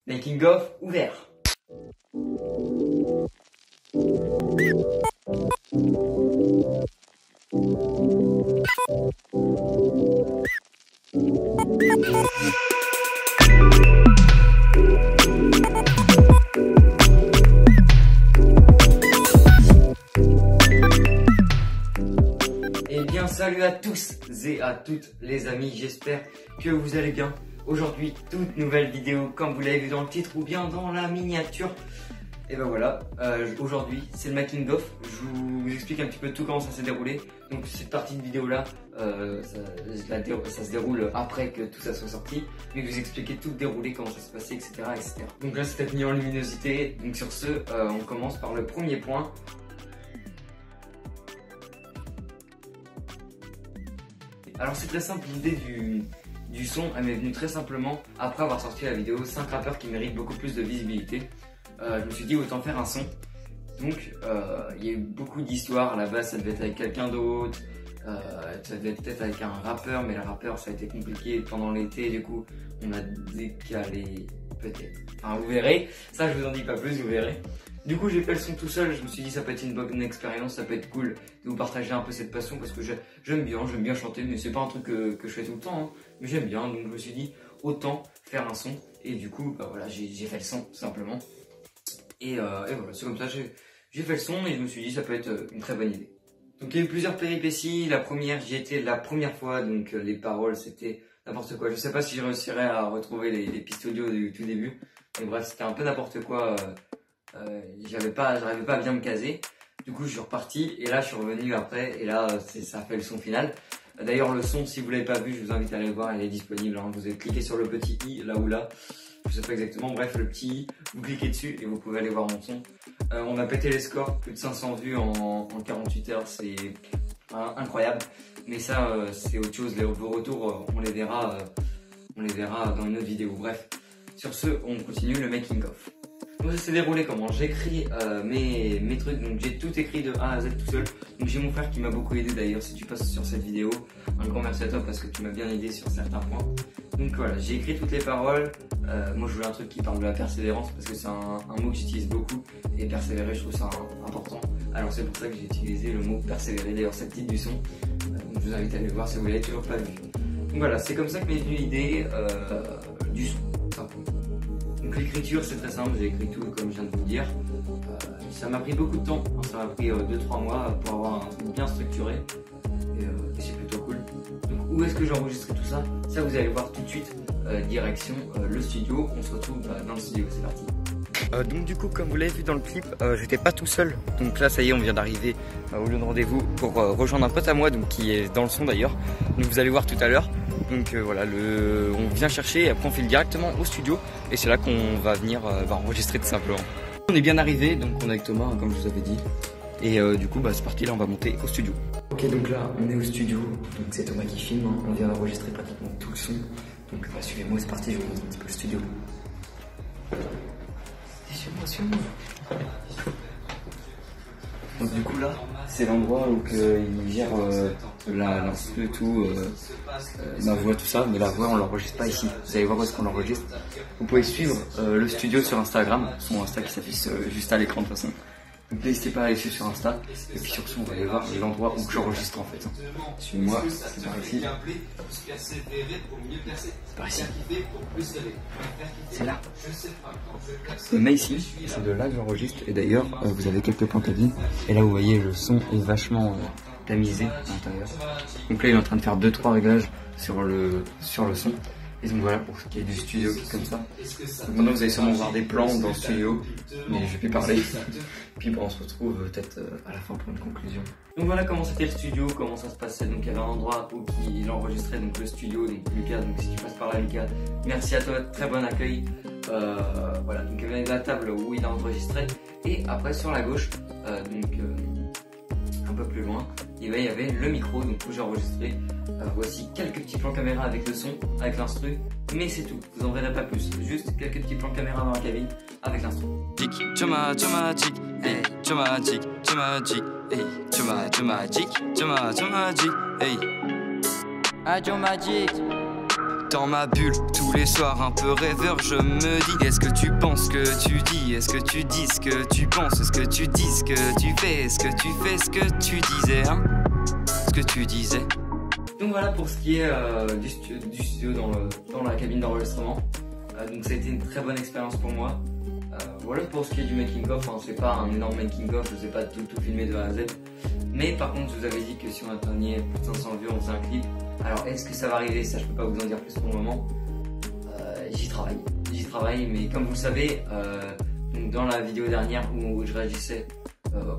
Making of ouvert. Eh bien salut à tous et à toutes les amis, j'espère que vous allez bien. Aujourd'hui, toute nouvelle vidéo comme vous l'avez vu dans le titre ou bien dans la miniature. Et ben voilà, aujourd'hui c'est le making of. Je vous explique un petit peu tout comment ça s'est déroulé. Donc cette partie de vidéo là, ça se déroule après que tout ça soit sorti. Mais je vous expliquer tout le déroulé, comment ça se passait, etc., etc. Donc là c'était mis en luminosité. Donc sur ce, on commence par le premier point. Alors c'est très simple, l'idée du son, elle m'est venue très simplement après avoir sorti la vidéo 5 rappeurs qui méritent beaucoup plus de visibilité. Je me suis dit autant faire un son. Donc il y a eu beaucoup d'histoires, à la base ça devait être avec quelqu'un d'autre, ça devait être peut-être avec un rappeur, mais le rappeur ça a été compliqué pendant l'été, du coup on a décalé peut-être. Enfin vous verrez, ça je vous en dis pas plus, vous verrez. Du coup j'ai fait le son tout seul, je me suis dit ça peut être une bonne expérience, ça peut être cool de vous partager un peu cette passion parce que j'aime bien chanter, mais c'est pas un truc que je fais tout le temps, hein, mais j'aime bien, donc je me suis dit autant faire un son et du coup bah voilà j'ai fait le son tout simplement. Et voilà, c'est comme ça, j'ai fait le son et je me suis dit ça peut être une très bonne idée. Donc il y a eu plusieurs péripéties, la première j'y étais la première fois, donc les paroles c'était n'importe quoi. Je sais pas si je réussirais à retrouver les pistes audio du tout début, mais bref c'était un peu n'importe quoi. J'arrivais pas à bien me caser. Du coup je suis reparti et là je suis revenu après et là ça a fait le son final. D'ailleurs le son, si vous l'avez pas vu, je vous invite à aller le voir, il est disponible, hein. Vous avez cliqué sur le petit i là ou là, je sais pas exactement, bref le petit i, vous cliquez dessus et vous pouvez aller voir mon son. On a pété les scores, plus de 500 vues en 48 heures, c'est incroyable. Mais ça c'est autre chose, vos retours on les verra dans une autre vidéo. Bref, sur ce on continue le making of. Donc ça s'est déroulé comment? J'écris mes trucs, donc j'ai tout écrit de A à Z tout seul. Donc j'ai mon frère qui m'a beaucoup aidé d'ailleurs, si tu passes sur cette vidéo, un grand merci à toi parce que tu m'as bien aidé sur certains points. Donc voilà, j'ai écrit toutes les paroles. Moi je voulais un truc qui parle de la persévérance parce que c'est un mot que j'utilise beaucoup et persévérer je trouve ça important. Alors c'est pour ça que j'ai utilisé le mot persévérer, d'ailleurs c'est le titre du son. Donc je vous invite à aller le voir si vous l'avez toujours pas vu. Donc voilà, c'est comme ça que m'est venue l'idée du son, simplement. Donc l'écriture c'est très simple, j'ai écrit tout comme je viens de vous le dire. Ça m'a pris beaucoup de temps, hein, ça m'a pris 2-3 mois pour avoir un truc bien structuré et c'est plutôt cool. Donc où est-ce que j'ai enregistré tout ça? Ça vous allez voir tout de suite, direction le studio, on se retrouve dans le studio, c'est parti. Donc du coup comme vous l'avez vu dans le clip, j'étais pas tout seul, donc là ça y est on vient d'arriver au lieu de rendez-vous pour rejoindre un pote à moi donc, qui est dans le son d'ailleurs, donc vous allez voir tout à l'heure. Donc voilà, on vient chercher et après on file directement au studio et c'est là qu'on va venir enregistrer tout simplement. On est bien arrivé, donc on est avec Thomas comme je vous avais dit et du coup c'est parti, là on va monter au studio. Ok, donc là on est au studio, donc c'est Thomas qui filme, hein. On vient d'enregistrer pratiquement tout le son, donc suivez-moi, c'est parti, je vous montre un petit peu le studio. Suivez-moi. Donc du coup là, c'est l'endroit où il gère l'instru, tout, ma voix, tout ça, mais la voix on l'enregistre pas ici. Vous allez voir où est-ce qu'on l'enregistre. Vous pouvez suivre le studio sur Instagram, son Insta qui s'affiche juste à l'écran de toute façon. Donc n'hésitez pas à aller suivre sur Insta, et puis surtout on va aller voir l'endroit où j'enregistre en fait. Suivez-moi, c'est par ici. C'est par ici. C'est là. Je mets ici, c'est de là que j'enregistre, et d'ailleurs vous avez quelques plans cabine, et là vous voyez le son est vachement tamisé à l'intérieur. Donc là il est en train de faire 2-3 réglages sur le son. Et donc voilà pour ce qui est du studio qui est comme ça. Donc maintenant vous allez sûrement voir des plans dans le studio, mais je vais plus parler. Puis bon, on se retrouve peut-être à la fin pour une conclusion. Donc voilà comment c'était le studio, comment ça se passait. Donc il y avait un endroit où il enregistrait donc le studio, donc Lucas, donc si tu passes par là Lucas, merci à toi, très bon accueil. Voilà, donc il y avait la table où il a enregistré. Et après sur la gauche, un peu plus loin, et ben, il y avait le micro donc où j'ai enregistré. Voici quelques petits plans caméra avec le son, avec l'instru, mais c'est tout, vous en verrez pas plus, juste quelques petits plans caméra dans la cabine avec l'instru. dans ma bulle, tous les soirs un peu rêveur, je me dis: est-ce que tu penses ce que tu dis? Est-ce que tu dis ce que tu penses? Est-ce que tu dis ce que tu fais? Est-ce que tu fais ce que tu disais, hein? Ce que tu disais. Donc voilà pour ce qui est du studio dans la cabine d'enregistrement. Donc ça a été une très bonne expérience pour moi. Voilà pour ce qui est du making of, hein, c'est pas un énorme making of, je sais pas tout filmer de A à Z. Mais par contre je vous avais dit que si on atteignait plus de 500 vues on faisait un clip. Alors est-ce que ça va arriver? Ça je peux pas vous en dire plus pour le moment. J'y travaille, mais comme vous le savez, donc dans la vidéo dernière où je réagissais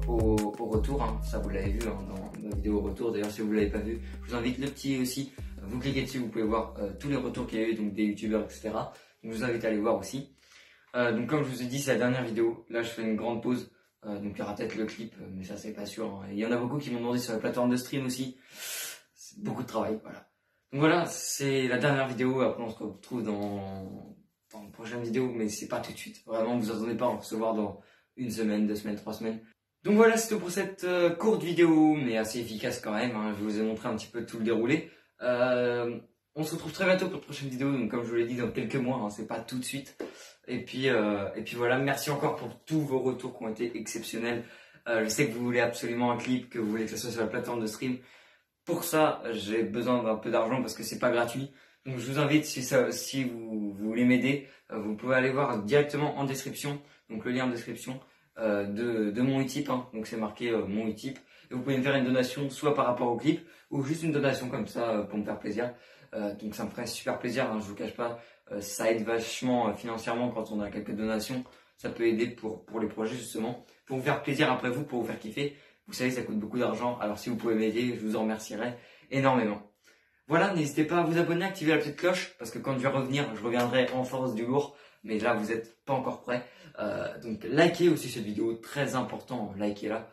au retour, hein, ça vous l'avez vu hein, dans la vidéo au retour, d'ailleurs si vous ne l'avez pas vu, je vous invite le petit aussi, vous cliquez dessus, vous pouvez voir tous les retours qu'il y a eu, donc des youtubeurs etc. Donc je vous invite à aller voir aussi. Donc comme je vous ai dit, c'est la dernière vidéo, là je fais une grande pause, donc il y aura peut-être le clip, mais ça c'est pas sûr, hein. Il y en a beaucoup qui m'ont demandé sur la plateforme de stream aussi, c'est beaucoup de travail, voilà. Donc voilà, c'est la dernière vidéo, après on se retrouve dans une prochaine vidéo, mais c'est pas tout de suite, vraiment vous attendez pas à en recevoir dans une semaine, 2 semaines, 3 semaines. Donc voilà, c'est tout pour cette courte vidéo, mais assez efficace quand même, hein. Je vous ai montré un petit peu tout le déroulé. On se retrouve très bientôt pour une prochaine vidéo, donc comme je vous l'ai dit, dans quelques mois, hein, c'est pas tout de suite. Et puis voilà, merci encore pour tous vos retours qui ont été exceptionnels. Je sais que vous voulez absolument un clip, que vous voulez que ça soit sur la plateforme de stream. Pour ça, j'ai besoin d'un peu d'argent parce que c'est pas gratuit. Donc je vous invite, si vous voulez m'aider, vous pouvez aller voir directement en description, donc le lien en description de mon Utip, hein. Donc c'est marqué mon Utip. Et vous pouvez me faire une donation soit par rapport au clip ou juste une donation comme ça pour me faire plaisir. Donc ça me ferait super plaisir, hein, je vous cache pas, ça aide vachement financièrement quand on a quelques donations, ça peut aider pour les projets justement, pour vous faire plaisir après vous, pour vous faire kiffer. Vous savez ça coûte beaucoup d'argent, alors si vous pouvez m'aider, je vous en remercierai énormément. Voilà, n'hésitez pas à vous abonner, activer la petite cloche, parce que quand je vais revenir, je reviendrai en force du lourd, mais là vous n'êtes pas encore prêts. Donc likez aussi cette vidéo, très important, likez-la,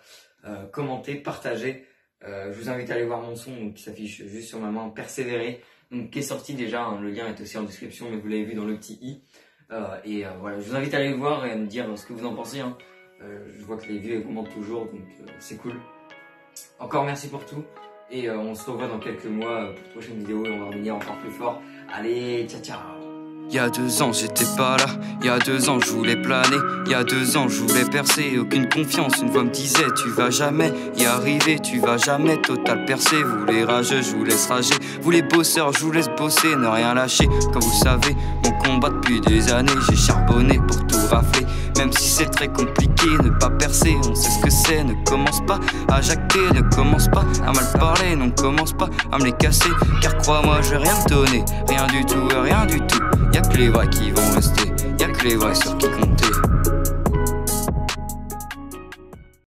commentez, partagez. Je vous invite à aller voir mon son donc, qui s'affiche juste sur ma main, Persévérer, donc qui est sorti déjà, hein, le lien est aussi en description, mais vous l'avez vu dans le petit i. Voilà, je vous invite à aller le voir et à me dire ce que vous en pensez, hein. Je vois que les vues augmentent toujours, donc c'est cool. Encore merci pour tout, et on se revoit dans quelques mois pour une prochaine vidéo et on va revenir encore plus fort. Allez, ciao ciao. Il y a 2 ans j'étais pas là, il y a 2 ans je voulais planer, il y a 2 ans je voulais percer, aucune confiance, une voix me disait tu vas jamais y arriver, tu vas jamais total percer. Vous les rageux je vous laisse rager, vous les bosseurs je vous laisse bosser, ne rien lâcher. Comme vous savez mon combat depuis des années, j'ai charbonné pour tout rafler. Même si c'est très compliqué, ne pas percer, on sait ce que c'est. Ne commence pas à jacter, ne commence pas à mal parler, non commence pas à me les casser. Car crois-moi je vais rien te donner, rien du tout et rien du tout. Y'a que les vrais qui vont rester, y'a que les vrais sur qui compter.